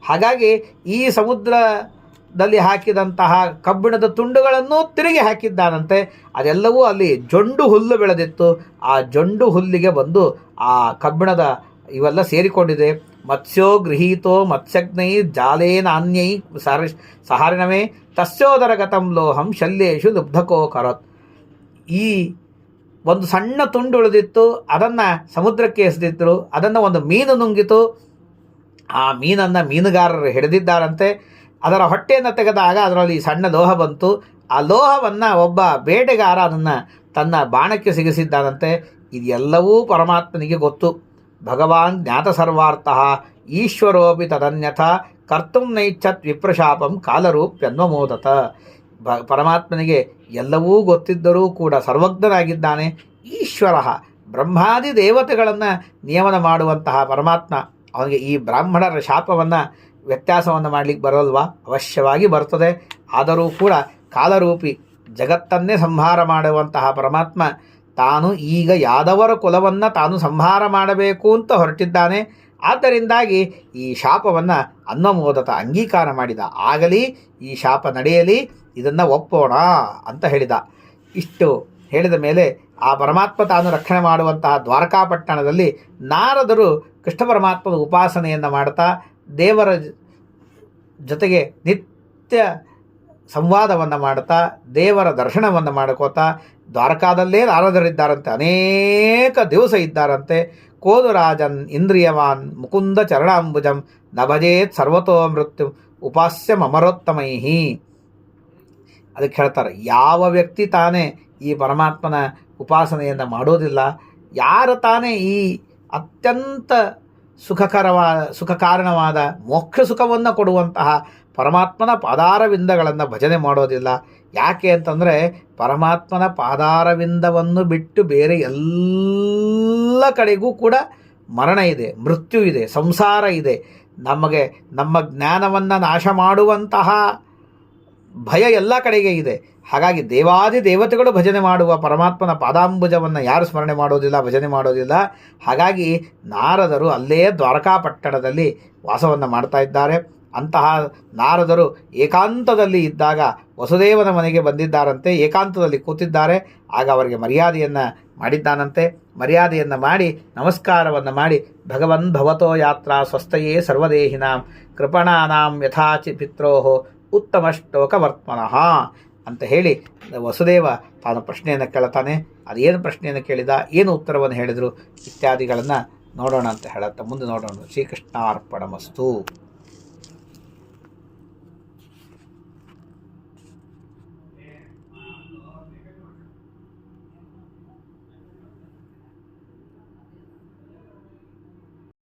ಹಾಗಾಗಿ ಈ ಸಮುದ್ರದಲ್ಲಿ ಹಾಕಿದಂತಹ ಕಬ್ಬಿಣದ ತುಂಡುಗಳನ್ನು ತಿರುಗಿ ಹಾಕಿದ್ದಾನಂತೆ. ಅದೆಲ್ಲವೂ ಅಲ್ಲಿ ಜೊಂಡು ಹುಲ್ಲು ಬೆಳೆದಿತ್ತು. ಆ ಜೊಂಡು ಹುಲ್ಲಿಗೆ ಬಂದು ಆ ಕಬ್ಬಿಣದ ಇವೆಲ್ಲ ಸೇರಿಕೊಂಡಿದೆ. ಮತ್ಸ್ಯೋ ಗೃಹೀತೋ ಮತ್ಸ್ಯಗ್ನೈ ಜಾಲೇನಾನ್ಯೈ ಸಹಾರಿಣವೇ ತಸ್ಯೋದರಗತಂ ಲೋಹಂ ಶಲ್ಯೇಶು ಲುಬ್ಧಕೋ ಕರೋತ್. ಈ ಒಂದು ಸಣ್ಣ ತುಂಡು ಉಳಿದಿತ್ತು, ಅದನ್ನು ಸಮುದ್ರಕ್ಕೆ ಎಸೆದಿದ್ರು. ಅದನ್ನು ಒಂದು ಮೀನು ನುಂಗಿತು. ಆ ಮೀನನ್ನು ಮೀನುಗಾರರು ಹಿಡಿದಿದ್ದಾರಂತೆ. ಅದರ ಹೊಟ್ಟೆಯನ್ನು ತೆಗೆದಾಗ ಅದರಲ್ಲಿ ಸಣ್ಣ ಲೋಹ ಬಂತು. ಆ ಲೋಹವನ್ನು ಒಬ್ಬ ಬೇಟೆಗಾರ ಅದನ್ನು ತನ್ನ ಬಾಣಕ್ಕೆ ಸಿಗಿಸಿದ್ದಾನಂತೆ. ಇದೆಲ್ಲವೂ ಪರಮಾತ್ಮನಿಗೆ ಗೊತ್ತು. ಭಗವಾನ್ ಜ್ಞಾತ ಸರ್ವಾರ್ಥಃ ಈಶ್ವರೋಪಿ ತದನ್ಯಥ ಕರ್ತುಂ ನೈಚ್ಛತ್ ವಿಪ್ರಶಾಪಂ ಕಾಲರೂಪ್ಯನ್ವಮೋದತ. ಪರಮಾತ್ಮನಿಗೆ ಎಲ್ಲವೂ ಗೊತ್ತಿದ್ದರೂ ಕೂಡ ಸರ್ವಜ್ಞನಾಗಿದ್ದಾನೆ. ಈಶ್ವರ ಬ್ರಹ್ಮಾದಿ ದೇವತೆಗಳನ್ನು ನಿಯಮನ ಮಾಡುವಂತಹ ಪರಮಾತ್ಮ, ಅವನಿಗೆ ಈ ಬ್ರಾಹ್ಮಣರ ಶಾಪವನ್ನು ವ್ಯತ್ಯಾಸವನ್ನು ಮಾಡಲಿಕ್ಕೆ ಬರೋಲ್ವಾ? ಅವಶ್ಯವಾಗಿ ಬರ್ತದೆ. ಆದರೂ ಕೂಡ ಕಾಲರೂಪಿ ಜಗತ್ತನ್ನೇ ಸಂಹಾರ ಮಾಡುವಂತಹ ಪರಮಾತ್ಮ ತಾನು ಈಗ ಯಾದವರ ಕುಲವನ್ನು ತಾನು ಸಂಹಾರ ಮಾಡಬೇಕು ಅಂತ ಹೊರಟಿದ್ದಾನೆ. ಆದ್ದರಿಂದಾಗಿ ಈ ಶಾಪವನ್ನು ಅನ್ವಮೋದತ ಅಂಗೀಕಾರ ಮಾಡಿದ. ಆಗಲಿ, ಈ ಶಾಪ ನಡೆಯಲಿ, ಇದನ್ನು ಒಪ್ಪೋಣ ಅಂತ ಹೇಳಿದ. ಇಷ್ಟು ಹೇಳಿದ ಮೇಲೆ ಆ ಪರಮಾತ್ಮ ತಾನು ರಕ್ಷಣೆ ಮಾಡುವಂತಹ ದ್ವಾರಕಾಪಟ್ಟಣದಲ್ಲಿ ನಾರದರು ಕೃಷ್ಣ ಪರಮಾತ್ಮದ ಉಪಾಸನೆಯನ್ನು ಮಾಡ್ತಾ ದೇವರ ಜೊತೆಗೆ ನಿತ್ಯ ಸಂವಾದವನ್ನು ಮಾಡ್ತಾ ದೇವರ ದರ್ಶನವನ್ನು ಮಾಡ್ಕೋತಾ ದ್ವಾರಕಾದಲ್ಲೇ ನಾರದರಿದ್ದಾರಂತೆ. ಅನೇಕ ದಿವಸ ಇದ್ದಾರಂತೆ. ಕೋದುರಾಜನ್ ಇಂದ್ರಿಯವಾನ್ ಮುಕುಂದ ಚರಣಾಂಬುಜಂ ನಭಜೇತ್ ಸರ್ವತೋ ಮೃತ್ಯು ಉಪಾಸ್ಯ ಮಮರೋತ್ತಮೈಹಿ. ಅದಕ್ಕೆ ಹೇಳ್ತಾರೆ, ಯಾವ ವ್ಯಕ್ತಿ ತಾನೇ ಈ ಪರಮಾತ್ಮನ ಉಪಾಸನೆಯನ್ನು ಮಾಡೋದಿಲ್ಲ, ಯಾರು ತಾನೇ ಈ ಅತ್ಯಂತ ಸುಖ ಕಾರಣವಾದ ಮೋಕ್ಷ ಸುಖವನ್ನು ಕೊಡುವಂತಹ ಪರಮಾತ್ಮನ ಪಾದಾರವಿಂದಗಳನ್ನು ಭಜನೆ ಮಾಡೋದಿಲ್ಲ. ಯಾಕೆ ಅಂತಂದರೆ ಪರಮಾತ್ಮನ ಪಾದಾರವಿಂದವನ್ನು ಬಿಟ್ಟು ಬೇರೆ ಎಲ್ಲ ಕಡೆಗೂ ಕೂಡ ಮರಣ ಇದೆ, ಮೃತ್ಯು ಇದೆ, ಸಂಸಾರ ಇದೆ. ನಮ್ಮ ಜ್ಞಾನವನ್ನು ನಾಶ ಮಾಡುವಂತಹ ಭಯ ಎಲ್ಲ ಕಡೆಗೆ ಇದೆ. ಹಾಗಾಗಿ ದೇವಾದಿ ದೇವತೆಗಳು ಭಜನೆ ಮಾಡುವ ಪರಮಾತ್ಮನ ಪಾದಾಂಬುಜವನ್ನು ಯಾರು ಸ್ಮರಣೆ ಮಾಡೋದಿಲ್ಲ, ಭಜನೆ ಮಾಡೋದಿಲ್ಲ. ಹಾಗಾಗಿ ನಾರದರು ಅಲ್ಲೇ ದ್ವಾರಕಾಪಟ್ಟಣದಲ್ಲಿ ವಾಸವನ್ನು ಮಾಡ್ತಾ ಇದ್ದಾರೆ. ಅಂತಹ ನಾರದರು ಏಕಾಂತದಲ್ಲಿ ಇದ್ದಾಗ ವಸುದೇವನ ಮನೆಗೆ ಬಂದಿದ್ದಾರಂತೆ, ಏಕಾಂತದಲ್ಲಿ ಕೂತಿದ್ದಾರೆ. ಆಗ ಅವರಿಗೆ ಮರ್ಯಾದೆಯನ್ನು ಮಾಡಿದ್ದಾನಂತೆ. ಮರ್ಯಾದೆಯನ್ನು ಮಾಡಿ ನಮಸ್ಕಾರವನ್ನು ಮಾಡಿ ಭಗವನ್ ಭವತೋ ಯಾತ್ರಾ ಸ್ವಸ್ಥಯೇ ಸರ್ವದೇಹಿನಾಂ ಕೃಪಣಾನಾಂ ಯಥಾಚಿ ಪಿತ್ರೋಹೋ ಉತ್ತಮ ಶ್ಲೋಕವರ್ತ್ಮನಃ ಅಂತ ಹೇಳಿ ವಸುದೇವ ತಾನು ಪ್ರಶ್ನೆಯನ್ನು ಕೇಳ್ತಾನೆ. ಅದೇನು ಪ್ರಶ್ನೆಯನ್ನು ಕೇಳಿದ, ಏನು ಉತ್ತರವನ್ನು ಹೇಳಿದರು ಇತ್ಯಾದಿಗಳನ್ನು ನೋಡೋಣ ಅಂತ ಹೇಳುತ್ತಾ ಮುಂದೆ ನೋಡೋಣ. ಶ್ರೀಕೃಷ್ಣಾರ್ಪಣಮಸ್ತು.